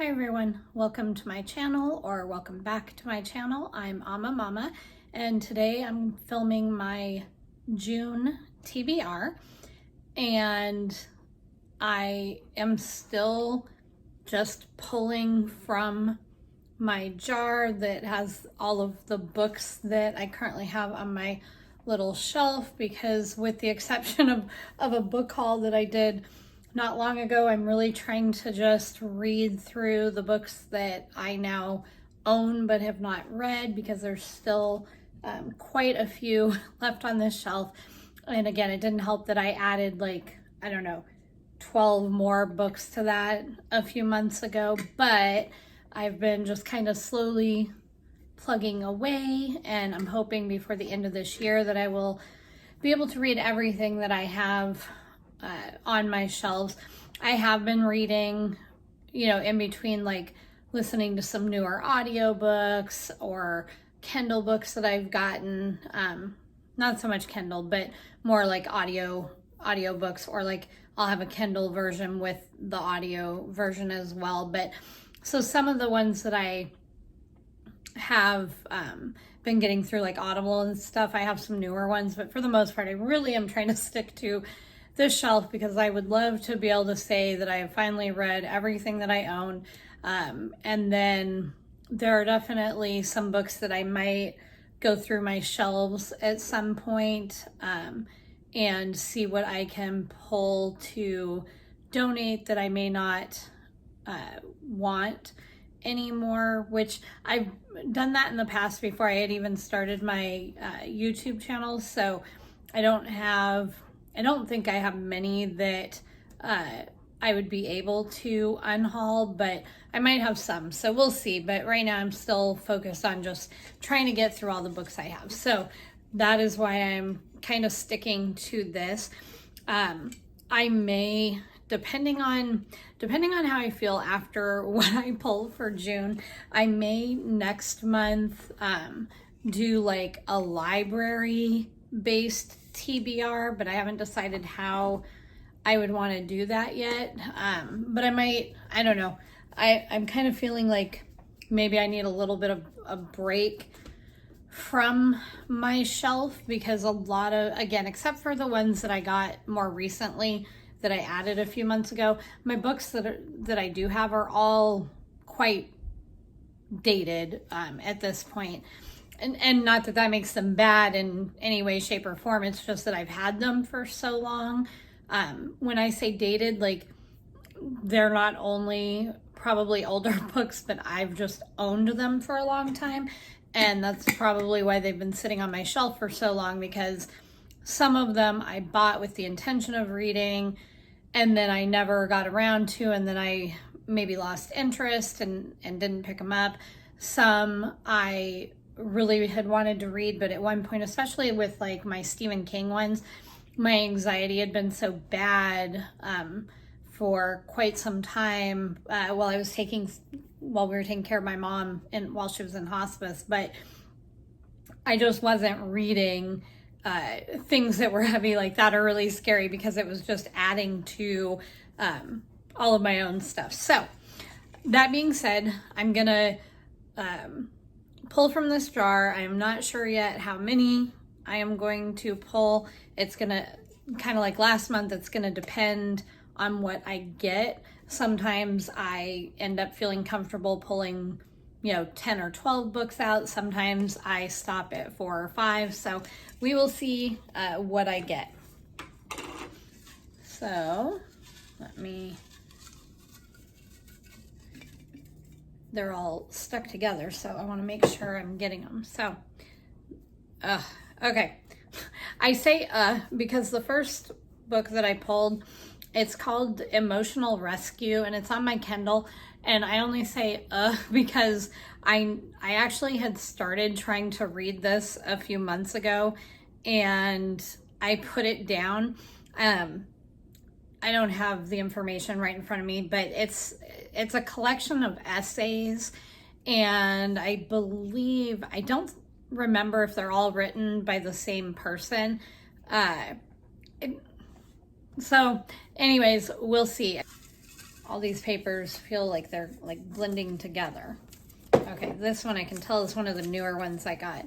Hi everyone, welcome to my channel or welcome back to my channel. I'm Amma Mama and today I'm filming my June TBR and I am still just pulling from my jar that has all of the books that I currently have on my little shelf, because with the exception of a book haul that I did not long ago, I'm really trying to just read through the books that I now own but have not read, because there's still quite a few left on this shelf. And again, it didn't help that I added 12 more books to that a few months ago, but I've been just kind of slowly plugging away, and I'm hoping before the end of this year that I will be able to read everything that I have on my shelves. I have been reading, in between, listening to some newer audiobooks or Kindle books that I've gotten. Not so much Kindle, but more like audiobooks, or I'll have a Kindle version with the audio version as well. But so some of the ones that I have been getting through, like Audible and stuff, I have some newer ones, but for the most part, I really am trying to stick to this shelf, because I would love to be able to say that I have finally read everything that I own. And then there are definitely some books that I might go through my shelves at some point and see what I can pull to donate that I may not want anymore, which I've done that in the past before I had even started my YouTube channel. So I don't think I have many that I would be able to unhaul, but I might have some, so we'll see. But right now I'm still focused on just trying to get through all the books I have. So that is why I'm kind of sticking to this. I may, depending on how I feel after what I pull for June, I may next month do like a library based TBR, but I haven't decided how I would want to do that yet. But I don't know. I'm kind of feeling like maybe I need a little bit of a break from my shelf, because a lot of, again, except for the ones that I got more recently that I added a few months ago, my books that I do have are all quite dated at this point. And not that that makes them bad in any way, shape, or form. It's just that I've had them for so long. When I say dated, they're not only probably older books, but I've just owned them for a long time. And that's probably why they've been sitting on my shelf for so long, because some of them I bought with the intention of reading, and then I never got around to, and then I maybe lost interest and didn't pick them up. Some I really had wanted to read, but at one point, especially with my Stephen King ones, my anxiety had been so bad for quite some time while we were taking care of my mom and while she was in hospice. But I just wasn't reading things that were heavy like that or really scary, because it was just adding to all of my own stuff. So that being said, I'm gonna pull from this jar. I am not sure yet how many I am going to pull. It's gonna, kind of like last month, it's gonna depend on what I get. Sometimes I end up feeling comfortable pulling 10 or 12 books out. Sometimes I stop at 4 or 5. So we will see what I get. So they're all stuck together, so I want to make sure I'm getting them. So, okay. I say because the first book that I pulled, it's called Emotional Rescue, and it's on my Kindle. And I only say because I actually had started trying to read this a few months ago, and I put it down. I don't have the information right in front of me, but it's a collection of essays, and I don't remember if they're all written by the same person. So anyways, we'll see. all these papers feel like they're like blending together. Okay, this one I can tell is one of the newer ones I got.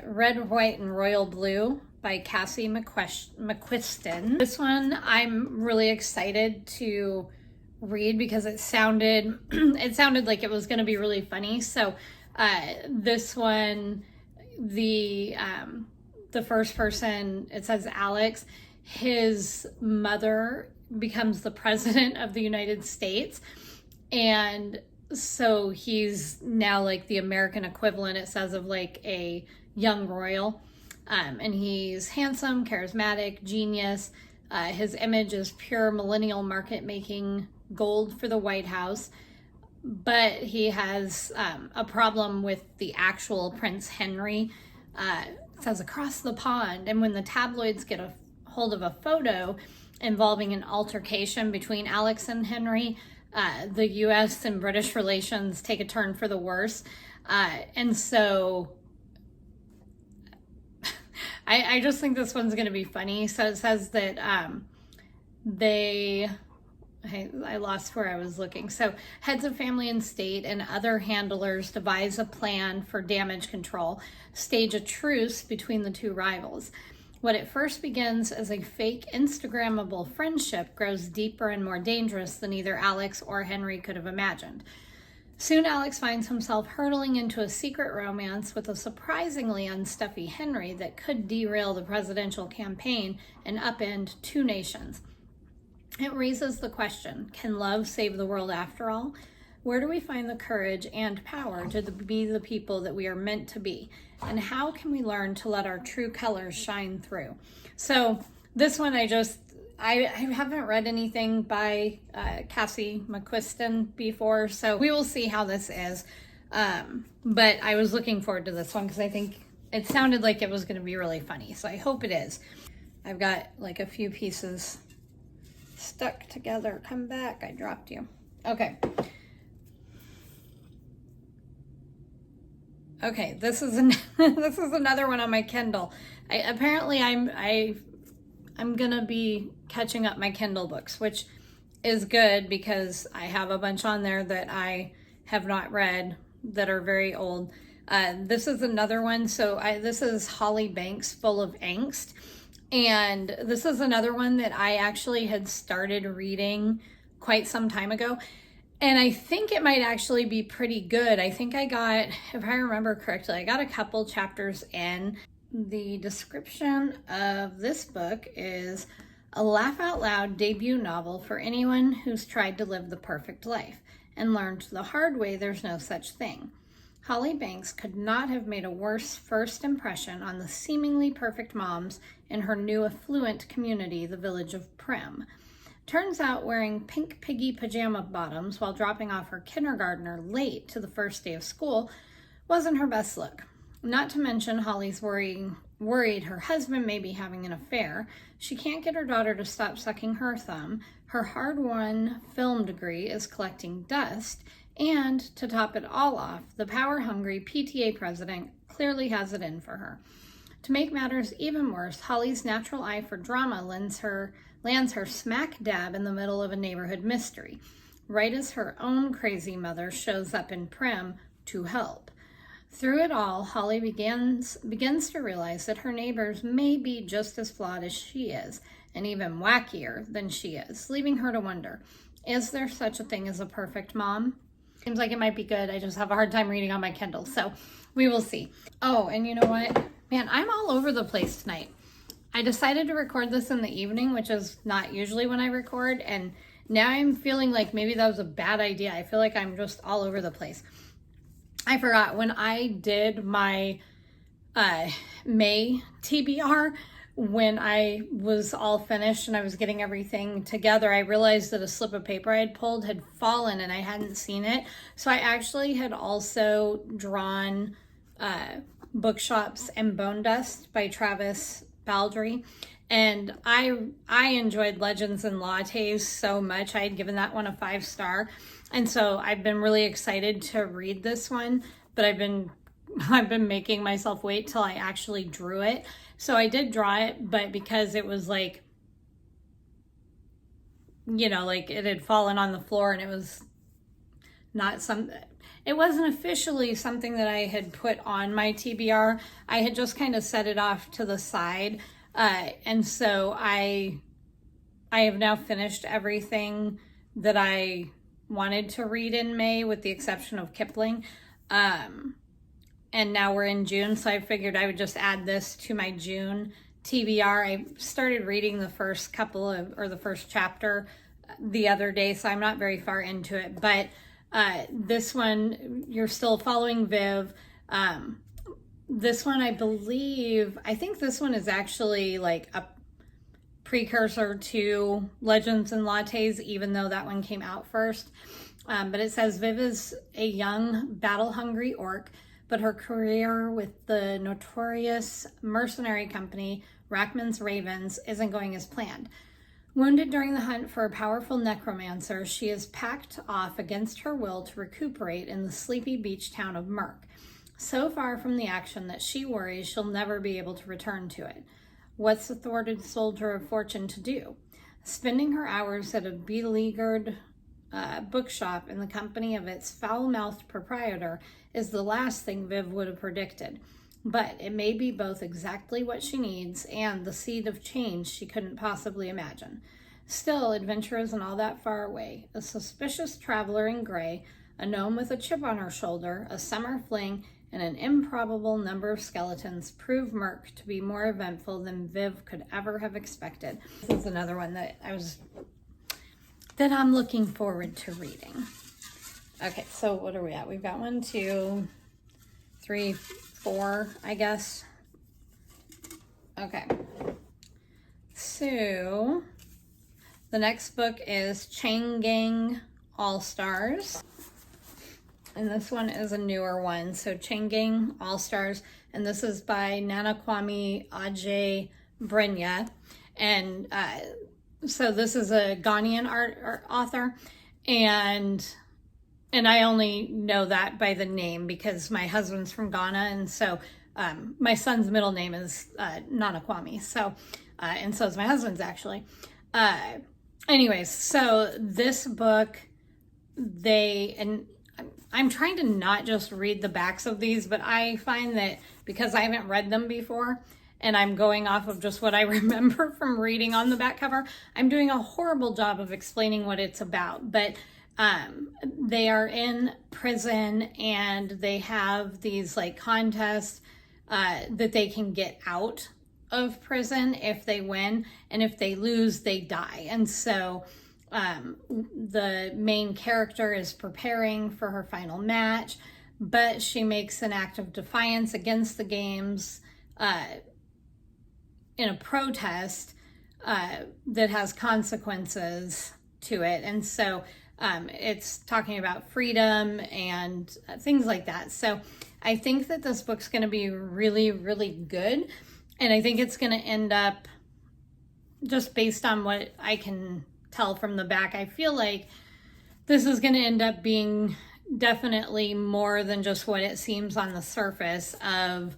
Red, White, and Royal Blue by Cassie McQuiston. This one I'm really excited to read because it sounded like it was going to be really funny. So this one, the first person, it says Alex, his mother becomes the president of the United States, and so he's now like the American equivalent, it says, of like a young royal. And he's handsome, charismatic, genius. His image is pure millennial market making gold for the White House. But he has a problem with the actual Prince Henry. It says across the pond. And when the tabloids get a hold of a photo involving an altercation between Alex and Henry, the U.S. and British relations take a turn for the worse. And so I just think this one's going to be funny. So it says that I lost where I was looking. So heads of family and state and other handlers devise a plan for damage control, stage a truce between the two rivals. What at first begins as a fake Instagrammable friendship grows deeper and more dangerous than either Alex or Henry could have imagined. Soon Alex finds himself hurtling into a secret romance with a surprisingly unstuffy Henry that could derail the presidential campaign and upend two nations. It raises the question, can love save the world after all? Where do we find the courage and power to be the people that we are meant to be? And how can we learn to let our true colors shine through? So this one I haven't read anything by Cassie McQuiston before, so we will see how this is. But I was looking forward to this one because I think it sounded like it was going to be really funny, so I hope it is. I've got like a few pieces stuck together. Come back, I dropped you. Okay. Okay, this is this is another one on my Kindle. I'm gonna be catching up my Kindle books, which is good because I have a bunch on there that I have not read that are very old. This is another one. So this is Holly Banks, Full of Angst. And this is another one that I actually had started reading quite some time ago. And I think it might actually be pretty good. I think I got, if I remember correctly, I got a couple chapters in. The description of this book is a laugh out loud debut novel for anyone who's tried to live the perfect life and learned the hard way there's no such thing. Holly Banks could not have made a worse first impression on the seemingly perfect moms in her new affluent community, the village of Prim. Turns out wearing pink piggy pajama bottoms while dropping off her kindergartner late to the first day of school wasn't her best look. Not to mention Holly's worried her husband may be having an affair. She can't get her daughter to stop sucking her thumb. Her hard-won film degree is collecting dust. And to top it all off, the power-hungry PTA president clearly has it in for her. To make matters even worse, Holly's natural eye for drama lands her smack dab in the middle of a neighborhood mystery, right as her own crazy mother shows up in Prim to help. Through it all, Holly begins to realize that her neighbors may be just as flawed as she is, and even wackier than she is, leaving her to wonder, is there such a thing as a perfect mom? Seems like it might be good. I just have a hard time reading on my Kindle, so we will see. Oh, and you know what? Man, I'm all over the place tonight. I decided to record this in the evening, which is not usually when I record, and now I'm feeling like maybe that was a bad idea. I feel like I'm just all over the place. I forgot, when I did my May TBR, when I was all finished and I was getting everything together, I realized that a slip of paper I had pulled had fallen and I hadn't seen it. So I actually had also drawn Bookshops and Bone Dust by Travis Baldry. And I enjoyed Legends and Lattes so much. I had given that one a 5-star. And so I've been really excited to read this one, but I've been making myself wait till I actually drew it. So I did draw it, but because it was like like it had fallen on the floor and it was not it wasn't officially something that I had put on my TBR. I had just kind of set it off to the side. And so I have now finished everything that I wanted to read in May, with the exception of Kipling. And now we're in June, so I figured I would just add this to my June TBR. I started reading the first chapter the other day, so I'm not very far into it. But this one, you're still following Viv. This one, I think this one is actually like a precursor to Legends and Lattes, even though that one came out first. But it says Viv is a young, battle-hungry orc, but her career with the notorious mercenary company Rackman's Ravens isn't going as planned. Wounded during the hunt for a powerful necromancer, she is packed off against her will to recuperate in the sleepy beach town of Merk, so far from the action that she worries she'll never be able to return to it. What's the thwarted soldier of fortune to do? Spending her hours at a beleaguered bookshop in the company of its foul-mouthed proprietor is the last thing Viv would have predicted. But it may be both exactly what she needs and the seed of change she couldn't possibly imagine. Still, adventure isn't all that far away. A suspicious traveler in gray, a gnome with a chip on her shoulder, a summer fling, and an improbable number of skeletons prove Merk to be more eventful than Viv could ever have expected. This is another one that I'm looking forward to reading. Okay, so what are we at? We've got 1, 2, 3, 4, I guess. Okay. So the next book is Chain Gang All-Stars. And this one is a newer one. So Chain Gang All-Stars. And this is by Nanakwame Ajay Brinya. And so this is a Ghanaian art author. And I only know that by the name because my husband's from Ghana. And so my son's middle name is Nanakwame. So, and so is my husband's actually. Anyways, so this book, I'm trying to not just read the backs of these, but I find that because I haven't read them before and I'm going off of just what I remember from reading on the back cover, I'm doing a horrible job of explaining what it's about. But they are in prison and they have these like contests that they can get out of prison if they win, and if they lose, they die. And so the main character is preparing for her final match, but she makes an act of defiance against the games in a protest that has consequences to it. And so it's talking about freedom and things like that. So I think that this book's going to be really, really good. And I think it's going to end up, just based on what I can tell from the back, I feel like this is going to end up being definitely more than just what it seems on the surface of,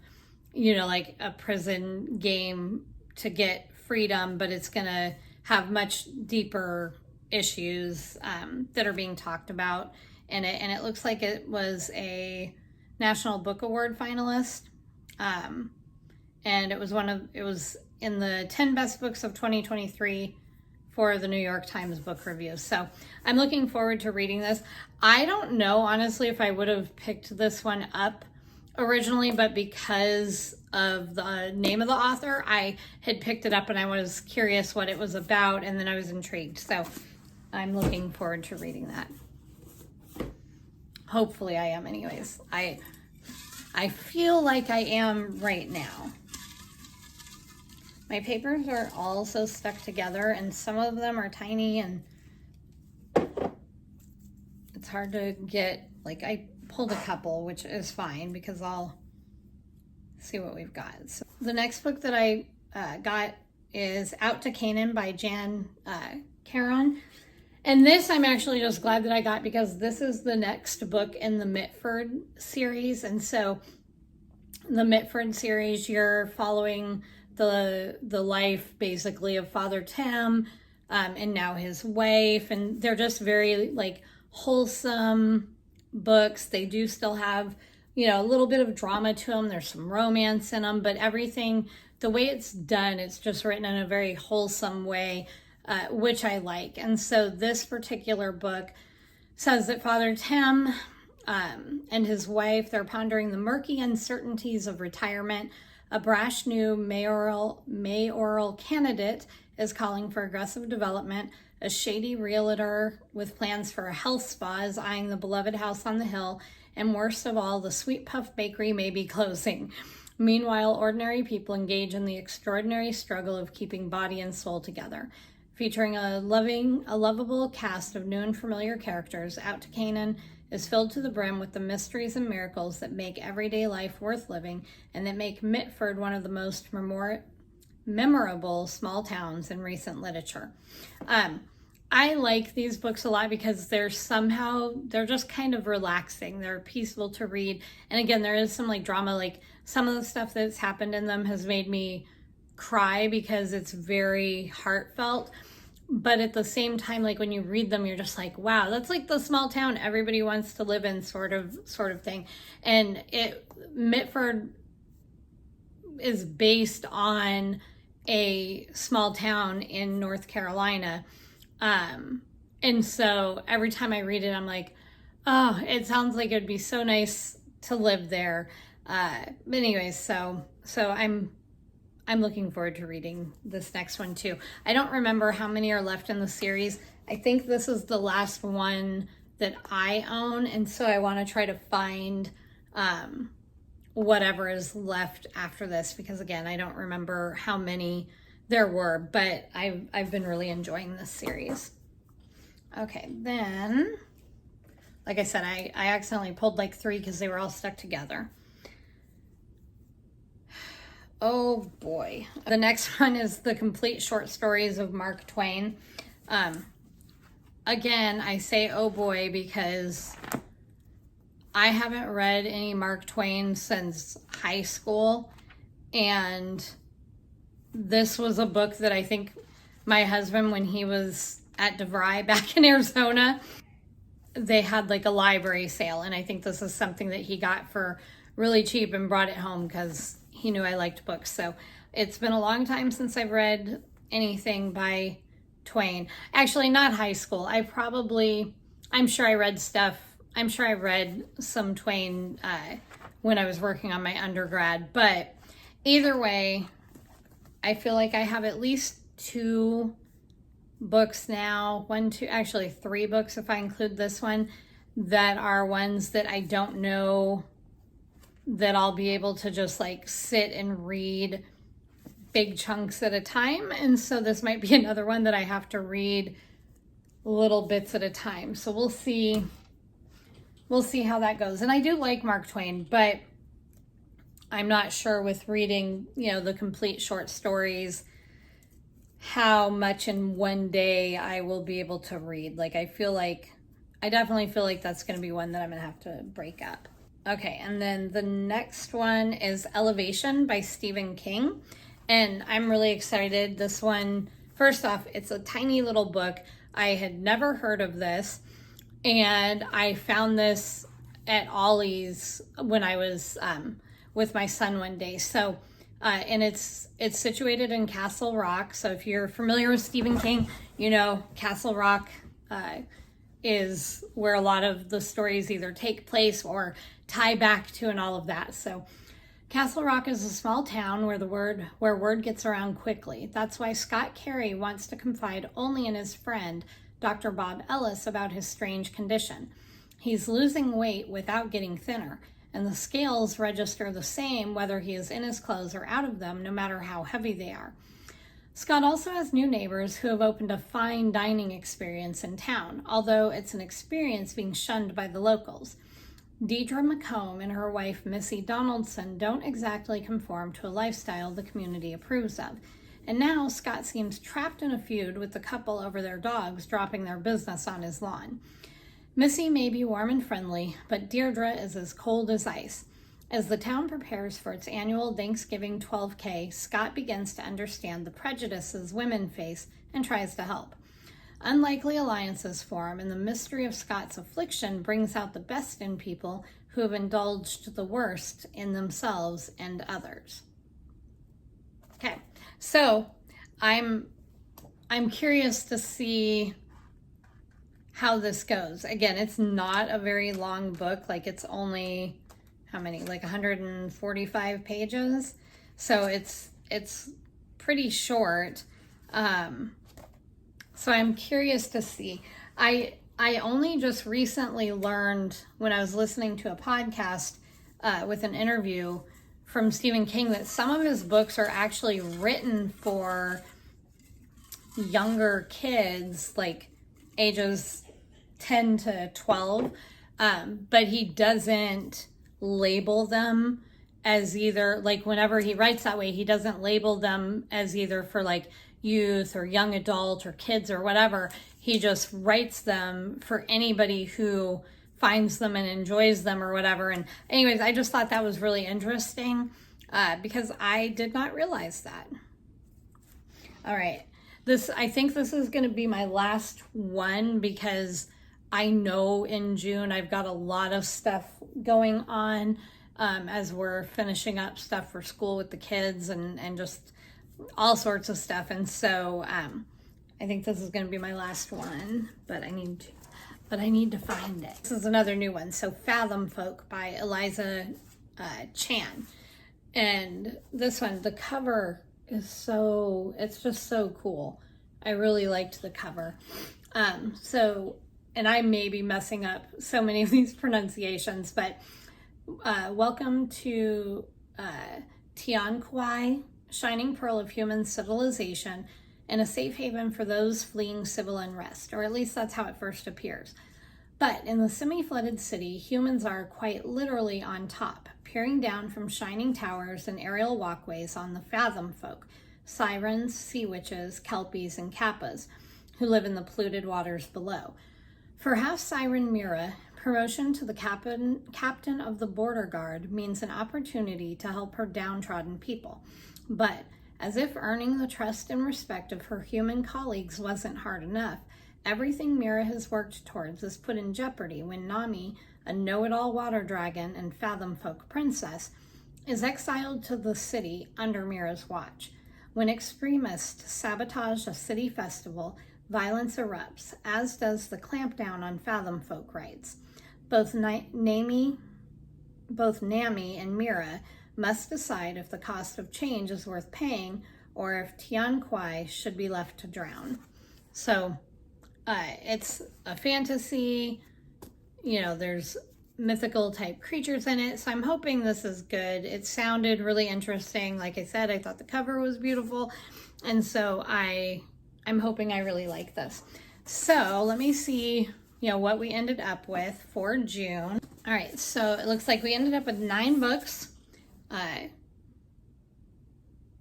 like a prison game to get freedom, but it's going to have much deeper issues that are being talked about in it. And it looks like it was a National Book Award finalist. And it was in the 10 best books of 2023 for the New York Times Book Review. So I'm looking forward to reading this. I don't know, honestly, if I would have picked this one up originally, but because of the name of the author, I had picked it up and I was curious what it was about, and then I was intrigued. So I'm looking forward to reading that. Hopefully I am anyways. I feel like I am right now. My papers are all so stuck together, and some of them are tiny, and it's hard to get, like, I pulled a couple, which is fine because I'll see what we've got. So the next book that I got is Out to Canaan by Jan Caron. And this I'm actually just glad that I got because this is the next book in the Mitford series. And so the Mitford series, you're following the life basically of Father Tim, and now his wife, and they're just very like wholesome books. They do still have, you know, a little bit of drama to them. There's some romance in them, but everything, the way it's done, it's just written in a very wholesome way, which I like. And so this particular book says that Father Tim and his wife, they're pondering the murky uncertainties of retirement. A brash new mayoral candidate is calling for aggressive development. A shady realtor with plans for a health spa is eyeing the beloved house on the hill. And worst of all, the Sweet Puff Bakery may be closing. Meanwhile, ordinary people engage in the extraordinary struggle of keeping body and soul together. Featuring a lovable cast of new and familiar characters, Out to Canaan is filled to the brim with the mysteries and miracles that make everyday life worth living and that make Mitford one of the most memorable small towns in recent literature. I like these books a lot because they're just kind of relaxing. They're peaceful to read. And again, there is some like drama, like some of the stuff that's happened in them has made me cry because it's very heartfelt. But at the same time, like when you read them, you're just like, wow, that's like the small town everybody wants to live in sort of thing. And Mitford is based on a small town in North Carolina. And so every time I read it, I'm like, oh, it sounds like it'd be so nice to live there. But anyways, so I'm looking forward to reading this next one too. I don't remember how many are left in the series. I think this is the last one that I own, and so I want to try to find whatever is left after this, because again, I don't remember how many there were, but I've been really enjoying this series. Okay, then, like I said, I accidentally pulled like 3 because they were all stuck together. Oh boy. The next one is the complete short stories of Mark Twain. Again, I say oh boy because I haven't read any Mark Twain since high school, and this was a book that I think my husband, when he was at DeVry back in Arizona, they had like a library sale, and I think this is something that he got for really cheap and brought it home because he knew I liked books. So it's been a long time since I've read anything by Twain. Actually, not high school. I'm sure I read some Twain when I was working on my undergrad. But either way, I feel like I have at least 2 books now. 3 books if I include this one, that are ones that I don't know that I'll be able to just like sit and read big chunks at a time. And so this might be another one that I have to read little bits at a time. So we'll see how that goes. And I do like Mark Twain, but I'm not sure with reading, the complete short stories, how much in one day I will be able to read. Like I definitely feel like that's going to be one that I'm going to have to break up. Okay, and then the next one is Elevation by Stephen King. And I'm really excited. This one, first off, it's a tiny little book. I had never heard of this. And I found this at Ollie's when I was with my son one day. So, and it's situated in Castle Rock. So if you're familiar with Stephen King, Castle Rock is where a lot of the stories either take place or tie back to and all of that. So Castle Rock is a small town where word gets around quickly. That's why Scott Carey wants to confide only in his friend, Dr. Bob Ellis, about his strange condition. He's losing weight without getting thinner, and the scales register the same whether he is in his clothes or out of them, no matter how heavy they are. Scott also has new neighbors who have opened a fine dining experience in town, although it's an experience being shunned by the locals. Deidre McComb and her wife, Missy Donaldson, don't exactly conform to a lifestyle the community approves of. And now Scott seems trapped in a feud with the couple over their dogs dropping their business on his lawn. Missy may be warm and friendly, but Deirdre is as cold as ice. As the town prepares for its annual Thanksgiving 12K, Scott begins to understand the prejudices women face and tries to help. Unlikely alliances form, and the mystery of Scott's affliction brings out the best in people who have indulged the worst in themselves and others. Okay, so I'm curious to see how this goes. Again, it's not a very long book. Like, it's only, how many? Like 145 pages. So it's pretty short. So I'm curious to see. I only just recently learned when I was listening to a podcast with an interview from Stephen King that some of his books are actually written for younger kids, like ages 10 to 12, but he doesn't label them as either, like, whenever he writes that way, he doesn't label them as either for like youth or young adult or kids or whatever. He just writes them for anybody who finds them and enjoys them or whatever. And anyways, I just thought that was really interesting because I did not realize that. All right. I think this is going to be my last one because I know in June I've got a lot of stuff going on as we're finishing up stuff for school with the kids and just all sorts of stuff. And so I think this is going to be my last one, but I need to find it. This is another new one. So Fathom Folk by Eliza Chan. And this one, the cover is it's just so cool. I really liked the cover. And I may be messing up so many of these pronunciations, but welcome to Tianquai, shining pearl of human civilization and a safe haven for those fleeing civil unrest, or at least that's how it first appears. But in the semi-flooded city, humans are quite literally on top, peering down from shining towers and aerial walkways on the Fathom Folk, sirens, sea witches, kelpies, and kappas, who live in the polluted waters below. For half-siren Mira, promotion to the captain of the border guard means an opportunity to help her downtrodden people. But, as if earning the trust and respect of her human colleagues wasn't hard enough, everything Mira has worked towards is put in jeopardy when Nami, a know-it-all water dragon and Fathom Folk princess, is exiled to the city under Mira's watch. When extremists sabotage a city festival, violence erupts, as does the clampdown on Fathom Folk rights. Both Nami and Mira must decide if the cost of change is worth paying or if Tianquai should be left to drown. So it's a fantasy, there's mythical type creatures in it. So I'm hoping this is good. It sounded really interesting. Like I said, I thought the cover was beautiful. And so I'm hoping I really like this. So let me see, what we ended up with for June. All right, so it looks like we ended up with 9 books,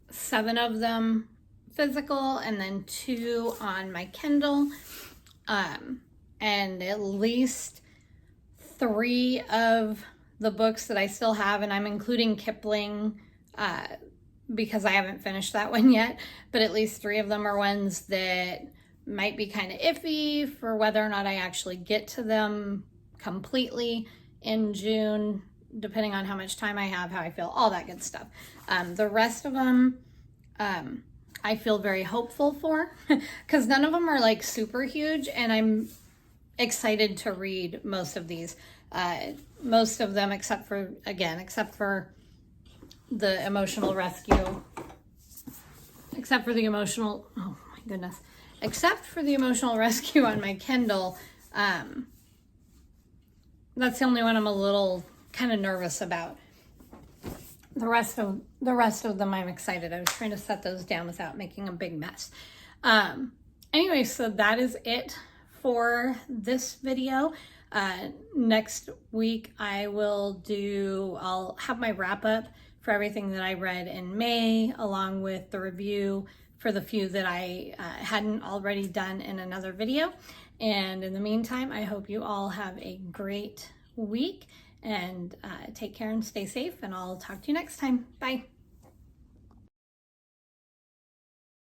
7 of them physical, and then 2 on my Kindle, and at least 3 of the books that I still have, and I'm including Kipling because I haven't finished that one yet, but at least 3 of them are ones that might be kind of iffy for whether or not I actually get to them completely in June, depending on how much time I have, how I feel, all that good stuff. The rest of them, I feel very hopeful for because none of them are like super huge, and I'm excited to read most of these. Most of them, except for the emotional rescue, except for the emotional rescue on my Kindle. That's the only one I'm a little kind of nervous about. The rest of them I'm excited. I was trying to set those down without making a big mess. Anyway, so that is it for this video. Next week I'll have my wrap up for everything that I read in May, along with the review for the few that I hadn't already done in another video. And in the meantime, I hope you all have a great week and take care and stay safe, and I'll talk to you next time. Bye.